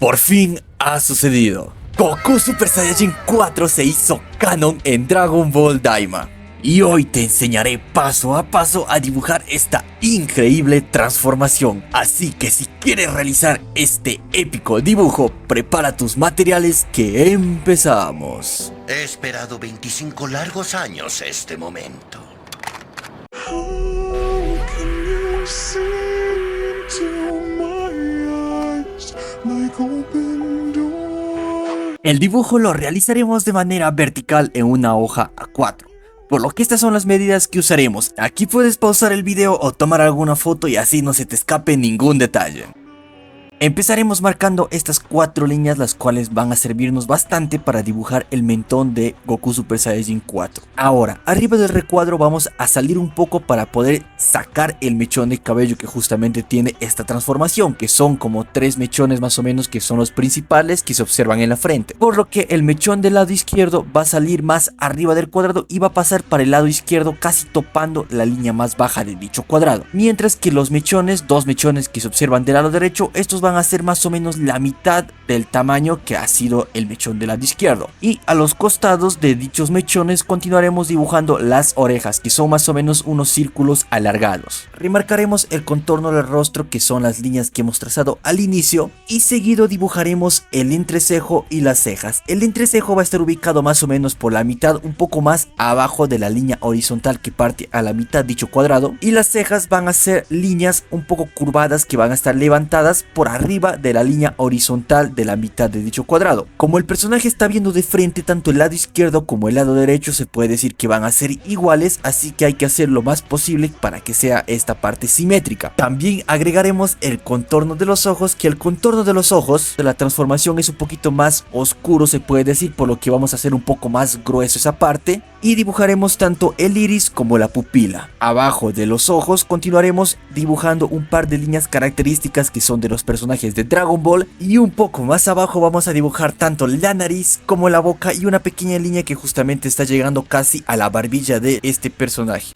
Por fin ha sucedido. Goku Super Saiyajin 4 se hizo canon en Dragon Ball Daima. Y hoy te enseñaré paso a paso a dibujar esta increíble transformación. Así que si quieres realizar este épico dibujo, prepara tus materiales que empezamos. He esperado 25 largos años este momento. El dibujo lo realizaremos de manera vertical en una hoja A4. Por lo que estas son las medidas que usaremos. Aquí puedes pausar el video o tomar alguna foto y así no se te escape ningún detalle. Empezaremos marcando estas 4 líneas, las cuales van a servirnos bastante para dibujar el mentón de Goku Super Saiyajin 4. Ahora, arriba del recuadro vamos a salir un poco para poder sacar el mechón de cabello que justamente tiene esta transformación, que son como 3 mechones más o menos, que son los principales que se observan en la frente. Por lo que el mechón del lado izquierdo va a salir más arriba del cuadrado y va a pasar para el lado izquierdo, casi topando la línea más baja de dicho cuadrado. Mientras que los mechones, 2 mechones que se observan del lado derecho, estos van a ser más o menos la mitad del tamaño que ha sido el mechón del lado izquierdo. Y a los costados de dichos mechones continuaremos dibujando las orejas, que son más o menos unos círculos alargados. Remarcaremos el contorno del rostro, que son las líneas que hemos trazado al inicio, y seguido dibujaremos el entrecejo y las cejas. El entrecejo va a estar ubicado más o menos por la mitad, un poco más abajo de la línea horizontal que parte a la mitad dicho cuadrado, y las cejas van a ser líneas un poco curvadas que van a estar levantadas por arriba de la línea horizontal de la mitad de dicho cuadrado. Como el personaje está viendo de frente tanto el lado izquierdo como el lado derecho, se puede decir que van a ser iguales, así que hay que hacer lo más posible para que sea esta parte simétrica. También agregaremos el contorno de los ojos, que el contorno de los ojos de la transformación es un poquito más oscuro, se puede decir, por lo que vamos a hacer un poco más grueso esa parte, y dibujaremos tanto el iris como la pupila. Abajo de los ojos continuaremos dibujando un par de líneas características que son de los personajes de Dragon Ball, y un poco más abajo vamos a dibujar tanto la nariz como la boca y una pequeña línea que justamente está llegando casi a la barbilla de este personaje.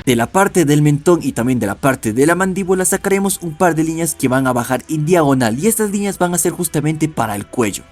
De la parte del mentón y también de la parte de la mandíbula sacaremos un par de líneas que van a bajar en diagonal, y estas líneas van a ser justamente para el cuello.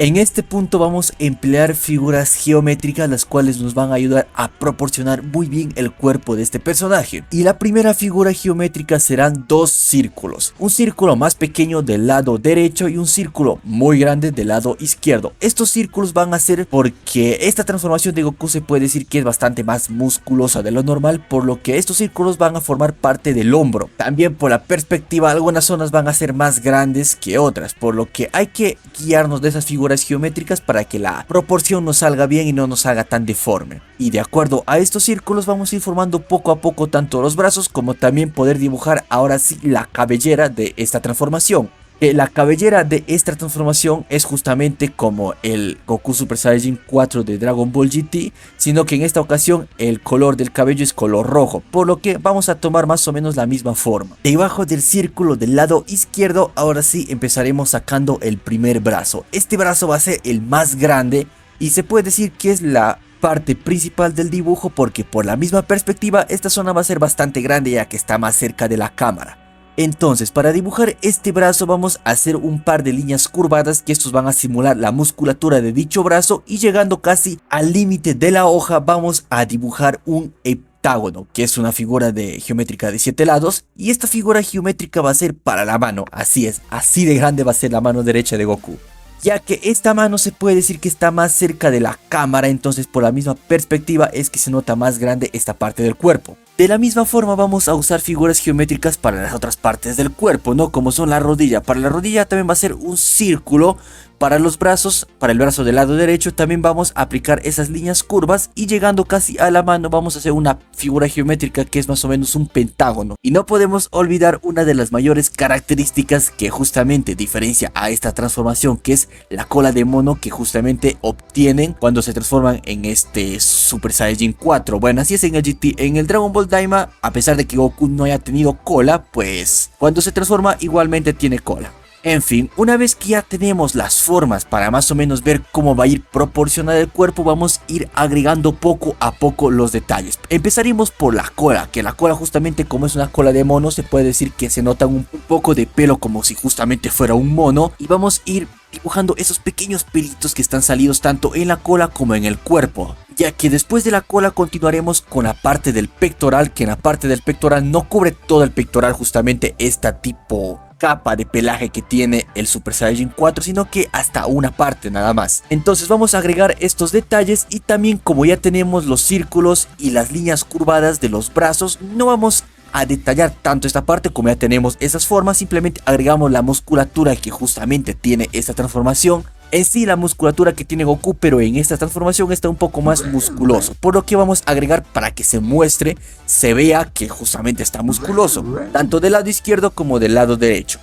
En este punto vamos a emplear figuras geométricas, las cuales nos van a ayudar a proporcionar muy bien el cuerpo de este personaje. Y la primera figura geométrica serán 2 círculos. Un círculo más pequeño del lado derecho y un círculo muy grande del lado izquierdo. Estos círculos van a ser porque esta transformación de Goku se puede decir que es bastante más musculosa de lo normal, por lo que estos círculos van a formar parte del hombro. También por la perspectiva, algunas zonas van a ser más grandes que otras, por lo que hay que guiarnos de esas figuras geométricas para que la proporción nos salga bien y no nos haga tan deforme. Y de acuerdo a estos círculos vamos a ir formando poco a poco tanto los brazos como también poder dibujar ahora sí la cabellera de esta transformación. La cabellera de esta transformación es justamente como el Goku Super Saiyajin 4 de Dragon Ball GT, sino que en esta ocasión el color del cabello es color rojo, por lo que vamos a tomar más o menos la misma forma. Debajo del círculo del lado izquierdo, ahora sí empezaremos sacando el primer brazo. Este brazo va a ser el más grande y se puede decir que es la parte principal del dibujo, porque por la misma perspectiva esta zona va a ser bastante grande ya que está más cerca de la cámara. Entonces, para dibujar este brazo vamos a hacer un par de líneas curvadas, que estos van a simular la musculatura de dicho brazo, y llegando casi al límite de la hoja vamos a dibujar un heptágono, que es una figura geométrica de 7 lados, y esta figura geométrica va a ser para la mano. Así es, así de grande va a ser la mano derecha de Goku, ya que esta mano se puede decir que está más cerca de la cámara, entonces por la misma perspectiva es que se nota más grande esta parte del cuerpo. De la misma forma vamos a usar figuras geométricas para las otras partes del cuerpo, ¿no? Como son la rodilla. Para la rodilla también va a ser un círculo. Para los brazos, para el brazo del lado derecho también vamos a aplicar esas líneas curvas, y llegando casi a la mano vamos a hacer una figura geométrica que es más o menos un pentágono. Y no podemos olvidar una de las mayores características que justamente diferencia a esta transformación, que es la cola de mono que justamente obtienen cuando se transforman en este Super Saiyajin 4. Bueno, así es en el GT. En el Dragon Ball Daima, a pesar de que Goku no haya tenido cola, pues cuando se transforma igualmente tiene cola. En fin, una vez que ya tenemos las formas para más o menos ver cómo va a ir proporcionado el cuerpo, vamos a ir agregando poco a poco los detalles. Empezaremos por la cola, que la cola justamente como es una cola de mono, se puede decir que se nota un poco de pelo como si justamente fuera un mono. Y vamos a ir dibujando esos pequeños pelitos que están salidos tanto en la cola como en el cuerpo. Ya que después de la cola continuaremos con la parte del pectoral, que en la parte del pectoral no cubre todo el pectoral justamente esta tipo capa de pelaje que tiene el Super Saiyajin 4, sino que hasta una parte nada más. Entonces vamos a agregar estos detalles y también como ya tenemos los círculos y las líneas curvadas de los brazos, no vamos a detallar tanto esta parte como ya tenemos esas formas, simplemente agregamos la musculatura que justamente tiene esta transformación. En sí la musculatura que tiene Goku, pero en esta transformación está un poco más musculoso, por lo que vamos a agregar para que se muestre, se vea que justamente está musculoso, tanto del lado izquierdo como del lado derecho.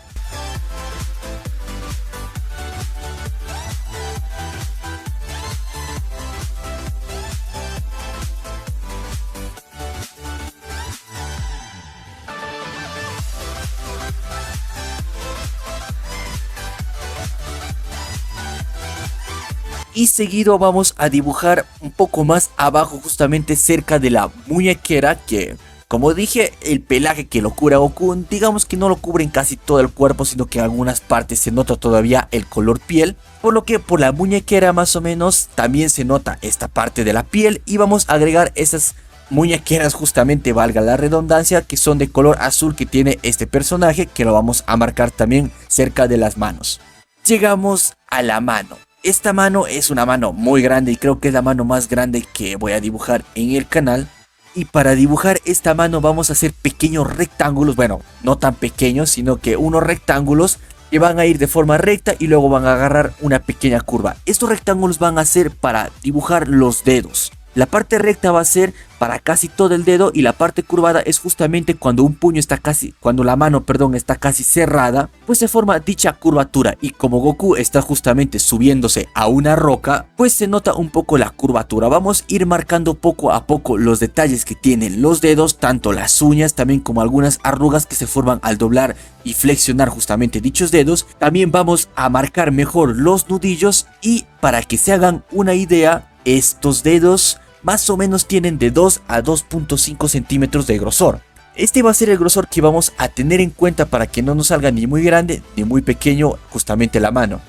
Y seguido vamos a dibujar un poco más abajo, justamente cerca de la muñequera, que como dije, el pelaje que lo cubre a Goku, digamos que no lo cubre en casi todo el cuerpo, sino que en algunas partes se nota todavía el color piel, por lo que por la muñequera más o menos también se nota esta parte de la piel. Y vamos a agregar esas muñequeras, justamente valga la redundancia, que son de color azul que tiene este personaje, que lo vamos a marcar también cerca de las manos. Llegamos a la mano. Esta mano es una mano muy grande y creo que es la mano más grande que voy a dibujar en el canal. Y para dibujar esta mano vamos a hacer pequeños rectángulos, bueno, no tan pequeños, sino que unos rectángulos que van a ir de forma recta y luego van a agarrar una pequeña curva. Estos rectángulos van a ser para dibujar los dedos. La parte recta va a ser para casi todo el dedo y la parte curvada es justamente cuando un puño está cuando la mano, perdón, está casi cerrada, pues se forma dicha curvatura. Y como Goku está justamente subiéndose a una roca, pues se nota un poco la curvatura. Vamos a ir marcando poco a poco los detalles que tienen los dedos, tanto las uñas también como algunas arrugas que se forman al doblar y flexionar justamente dichos dedos. También vamos a marcar mejor los nudillos y para que se hagan una idea, estos dedos más o menos tienen de 2 a 2.5 centímetros de grosor. Este va a ser el grosor que vamos a tener en cuenta para que no nos salga ni muy grande ni muy pequeño justamente la mano.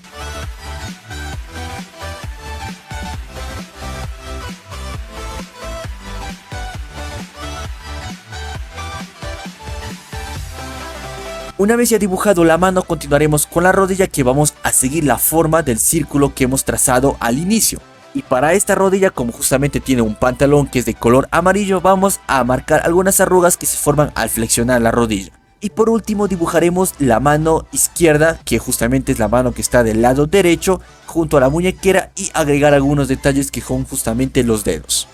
Una vez ya dibujado la mano, continuaremos con la rodilla, que vamos a seguir la forma del círculo que hemos trazado al inicio. Y para esta rodilla, como justamente tiene un pantalón que es de color amarillo, vamos a marcar algunas arrugas que se forman al flexionar la rodilla. Y por último dibujaremos la mano izquierda, que justamente es la mano que está del lado derecho, junto a la muñequera, y agregar algunos detalles que son justamente los dedos.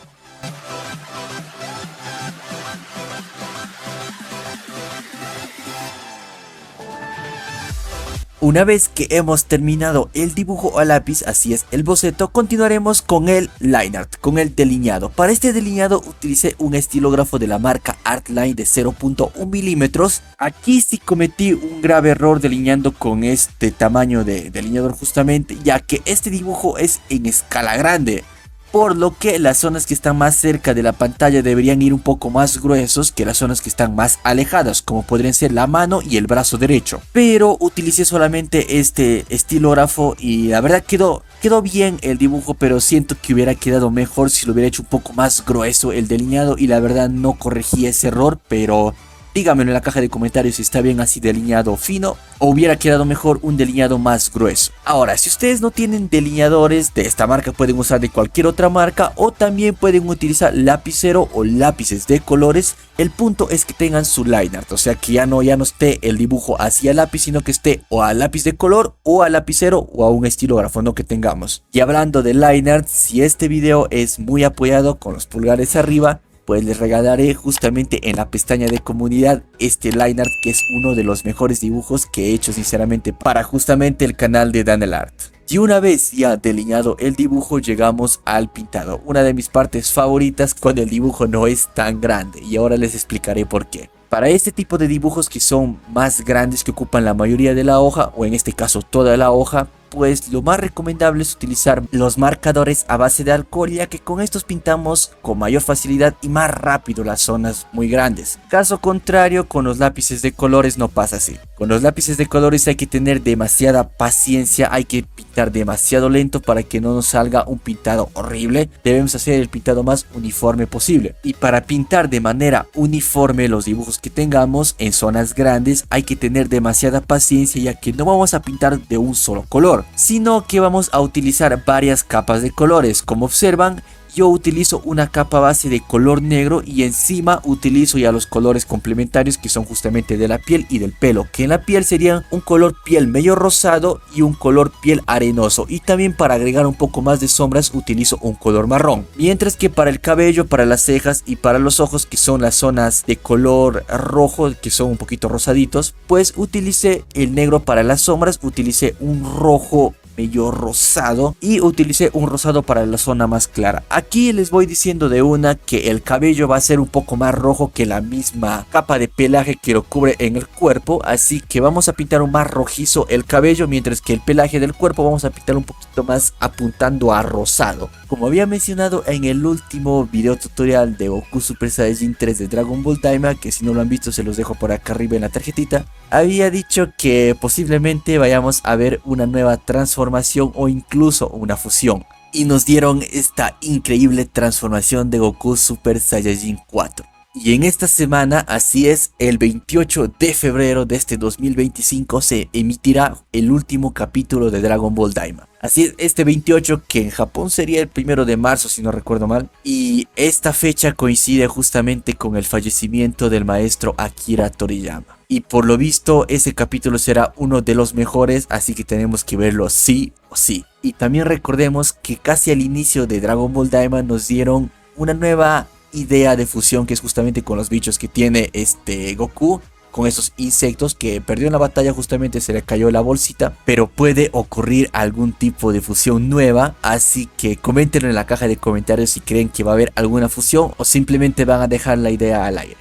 Una vez que hemos terminado el dibujo a lápiz, así es el boceto, continuaremos con el line art, con el delineado. Para este delineado utilicé un estilógrafo de la marca Artline de 0.1 milímetros. Aquí sí cometí un grave error delineando con este tamaño de delineador justamente, ya que este dibujo es en escala grande. Por lo que las zonas que están más cerca de la pantalla deberían ir un poco más gruesos que las zonas que están más alejadas, como podrían ser la mano y el brazo derecho. Pero utilicé solamente este estilógrafo y la verdad quedó bien el dibujo, pero siento que hubiera quedado mejor si lo hubiera hecho un poco más grueso el delineado, y la verdad no corregí ese error, pero díganmelo en la caja de comentarios si está bien así delineado fino o hubiera quedado mejor un delineado más grueso. Ahora, si ustedes no tienen delineadores de esta marca, pueden usar de cualquier otra marca o también pueden utilizar lapicero o lápices de colores. El punto es que tengan su line art, o sea que ya no esté el dibujo hacia lápiz, sino que esté o a lápiz de color o a lapicero o a un estilógrafo, no que tengamos. Y hablando de line art, si este video es muy apoyado con los pulgares arriba, pues les regalaré justamente en la pestaña de comunidad este line art, que es uno de los mejores dibujos que he hecho sinceramente para justamente el canal de Daniel Art. Y una vez ya delineado el dibujo, llegamos al pintado, una de mis partes favoritas cuando el dibujo no es tan grande, y ahora les explicaré por qué. Para este tipo de dibujos que son más grandes, que ocupan la mayoría de la hoja, o en este caso toda la hoja, pues lo más recomendable es utilizar los marcadores a base de alcohol, ya que con estos pintamos con mayor facilidad y más rápido las zonas muy grandes. Caso contrario, con los lápices de colores no pasa así. Con los lápices de colores hay que tener demasiada paciencia, hay que pintar demasiado lento para que no nos salga un pintado horrible. Debemos hacer el pintado más uniforme posible. Y para pintar de manera uniforme los dibujos que tengamos en zonas grandes hay que tener demasiada paciencia, ya que no vamos a pintar de un solo color, sino que vamos a utilizar varias capas de colores. Como observan, yo utilizo una capa base de color negro y encima utilizo ya los colores complementarios que son justamente de la piel y del pelo, que en la piel serían un color piel medio rosado y un color piel arenoso, y también para agregar un poco más de sombras utilizo un color marrón, mientras que para el cabello, para las cejas y para los ojos, que son las zonas de color rojo, que son un poquito rosaditos, pues utilicé el negro. Para las sombras utilicé un rojo medio rosado y utilicé un rosado para la zona más clara. Aquí les voy diciendo de una que el cabello va a ser un poco más rojo que la misma capa de pelaje que lo cubre en el cuerpo, así que vamos a pintar un más rojizo el cabello, mientras que el pelaje del cuerpo vamos a pintar un poquito más apuntando a rosado. Como había mencionado en el último video tutorial de Goku Super Saiyajin 3 de Dragon Ball Daima, que si no lo han visto se los dejo por acá arriba en la tarjetita, había dicho que posiblemente vayamos a ver una nueva transformación o incluso una fusión. Y nos dieron esta increíble transformación de Goku Super Saiyajin 4. Y en esta semana, así es, el 28 de febrero de este 2025 se emitirá el último capítulo de Dragon Ball Daima. Así es, este 28, que en Japón sería el 1 de marzo si no recuerdo mal. Y esta fecha coincide justamente con el fallecimiento del maestro Akira Toriyama. Y por lo visto ese capítulo será uno de los mejores, así que tenemos que verlo sí o sí. Y también recordemos que casi al inicio de Dragon Ball Daima nos dieron una nueva idea de fusión, que es justamente con los bichos que tiene Goku, con esos insectos que perdió en la batalla, justamente se le cayó la bolsita, pero puede ocurrir algún tipo de fusión nueva, así que coméntenlo en la caja de comentarios si creen que va a haber alguna fusión o simplemente van a dejar la idea al aire.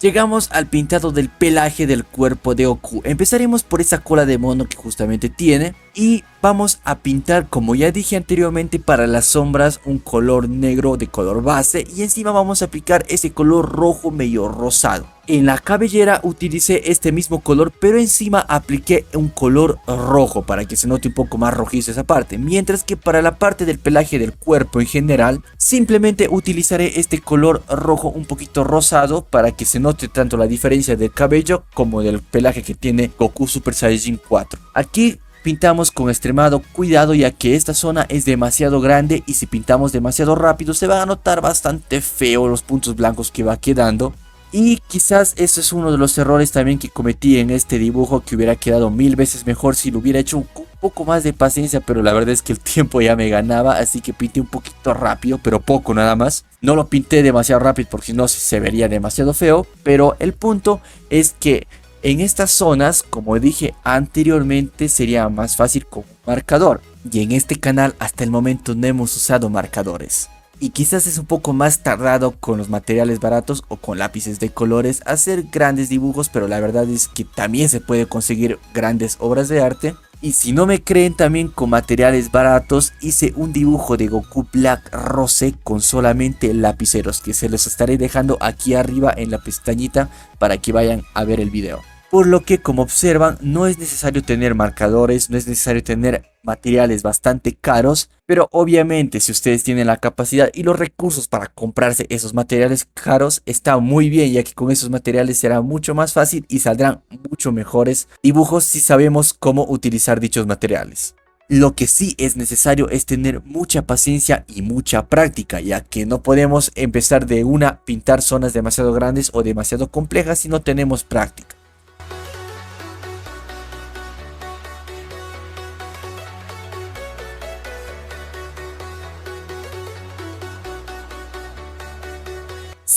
Llegamos al pintado del pelaje del cuerpo de Goku. Empezaremos por esa cola de mono que justamente tiene y vamos a pintar, como ya dije anteriormente, para las sombras un color negro de color base y encima vamos a aplicar ese color rojo medio rosado. En la cabellera utilicé este mismo color, pero encima apliqué un color rojo para que se note un poco más rojizo esa parte, mientras que para la parte del pelaje del cuerpo en general simplemente utilizaré este color rojo un poquito rosado para que se note tanto la diferencia del cabello como del pelaje que tiene Goku Super Saiyajin 4. Aquí pintamos con extremado cuidado, ya que esta zona es demasiado grande y si pintamos demasiado rápido se van a notar bastante feo los puntos blancos que va quedando. Y quizás eso es uno de los errores también que cometí en este dibujo, que hubiera quedado 1000 veces mejor si lo hubiera hecho un poco más de paciencia, pero la verdad es que el tiempo ya me ganaba, así que pinté un poquito rápido, pero poco nada más. No lo pinté demasiado rápido porque si no se vería demasiado feo, pero el punto es que en estas zonas, como dije anteriormente, sería más fácil con un marcador. Y en este canal hasta el momento no hemos usado marcadores. Y quizás es un poco más tardado con los materiales baratos o con lápices de colores hacer grandes dibujos, pero la verdad es que también se puede conseguir grandes obras de arte. Y si no me creen, también con materiales baratos hice un dibujo de Goku Black Rose con solamente lapiceros, que se los estaré dejando aquí arriba en la pestañita para que vayan a ver el video. Por lo que, como observan, no es necesario tener marcadores, no es necesario tener materiales bastante caros, pero obviamente si ustedes tienen la capacidad y los recursos para comprarse esos materiales caros, está muy bien, ya que con esos materiales será mucho más fácil y saldrán mucho mejores dibujos si sabemos cómo utilizar dichos materiales. Lo que sí es necesario es tener mucha paciencia y mucha práctica, ya que no podemos empezar de una a pintar zonas demasiado grandes o demasiado complejas si no tenemos práctica.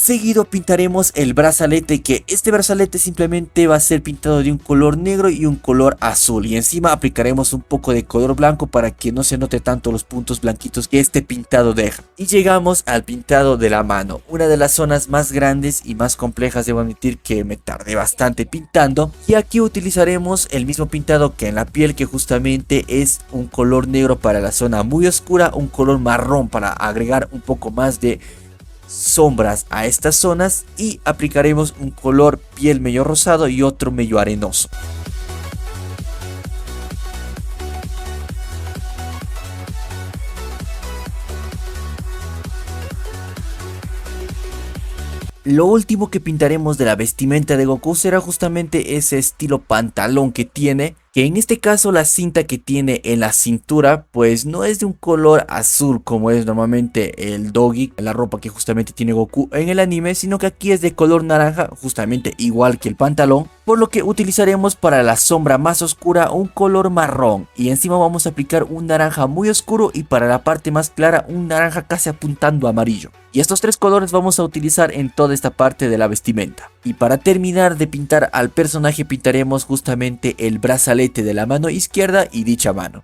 Seguido pintaremos el brazalete, que este brazalete simplemente va a ser pintado de un color negro y un color azul, y encima aplicaremos un poco de color blanco para que no se note tanto los puntos blanquitos que este pintado deja. Y llegamos al pintado de la mano, una de las zonas más grandes y más complejas. Debo admitir que me tardé bastante pintando, y aquí utilizaremos el mismo pintado que en la piel, que justamente es un color negro para la zona muy oscura, un color marrón para agregar un poco más de sombras a estas zonas, y aplicaremos un color piel medio rosado y otro medio arenoso. Lo último que pintaremos de la vestimenta de Goku será justamente ese estilo pantalón que tiene, que en este caso la cinta que tiene en la cintura pues no es de un color azul como es normalmente el dogi, la ropa que justamente tiene Goku en el anime, sino que aquí es de color naranja, justamente igual que el pantalón, por lo que utilizaremos para la sombra más oscura un color marrón, y encima vamos a aplicar un naranja muy oscuro, y para la parte más clara un naranja casi apuntando a amarillo. Y estos tres colores vamos a utilizar en toda esta parte de la vestimenta. Y para terminar de pintar al personaje pintaremos justamente el brazalete de la mano izquierda y dicha mano.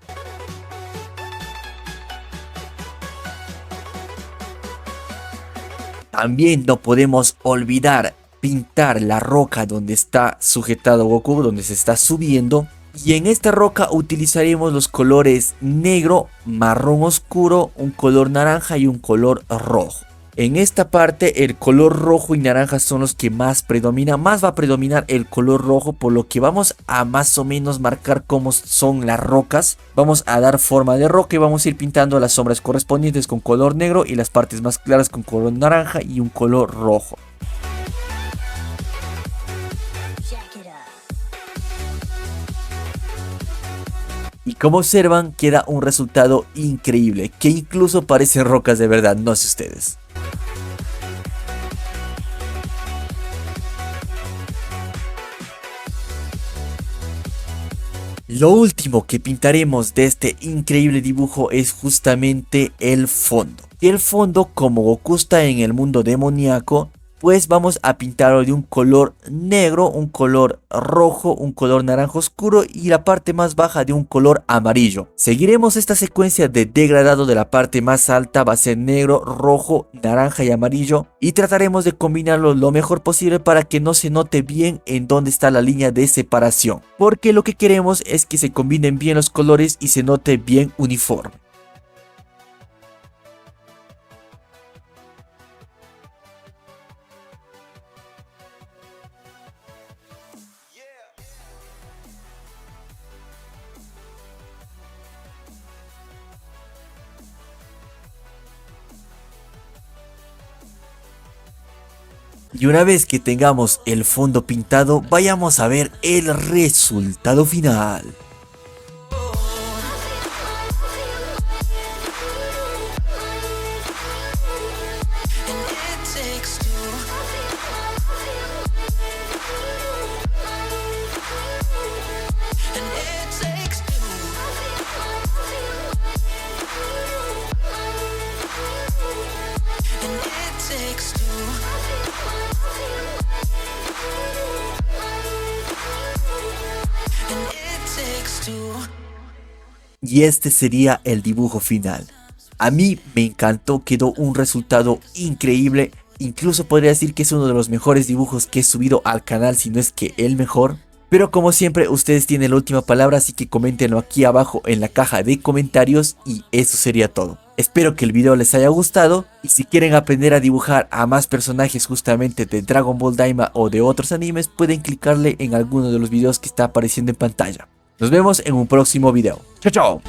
También no podemos olvidar pintar la roca donde está sujetado Goku, donde se está subiendo. Y en esta roca utilizaremos los colores negro, marrón oscuro, un color naranja y un color rojo. En esta parte el color rojo y naranja son los que más predominan, más va a predominar el color rojo, por lo que vamos a más o menos marcar cómo son las rocas. Vamos a dar forma de roca y vamos a ir pintando las sombras correspondientes con color negro y las partes más claras con color naranja y un color rojo. Y como observan queda un resultado increíble, que incluso parecen rocas de verdad, no sé ustedes. Lo último que pintaremos de este increíble dibujo es justamente el fondo. Y el fondo, como Goku está en el mundo demoníaco, pues vamos a pintarlo de un color negro, un color rojo, un color naranja oscuro y la parte más baja de un color amarillo. Seguiremos esta secuencia de degradado de la parte más alta, va a ser negro, rojo, naranja y amarillo, y trataremos de combinarlo lo mejor posible para que no se note bien en dónde está la línea de separación, porque lo que queremos es que se combinen bien los colores y se note bien uniforme. Y una vez que tengamos el fondo pintado, vayamos a ver el resultado final. Y este sería el dibujo final. A mí me encantó, quedó un resultado increíble. Incluso podría decir que es uno de los mejores dibujos que he subido al canal, si no es que el mejor. Pero como siempre, ustedes tienen la última palabra, así que coméntenlo aquí abajo en la caja de comentarios y eso sería todo. Espero que el video les haya gustado, y si quieren aprender a dibujar a más personajes justamente de Dragon Ball Daima o de otros animes, pueden clicarle en alguno de los videos que está apareciendo en pantalla. Nos vemos en un próximo video. ¡Chao, chao!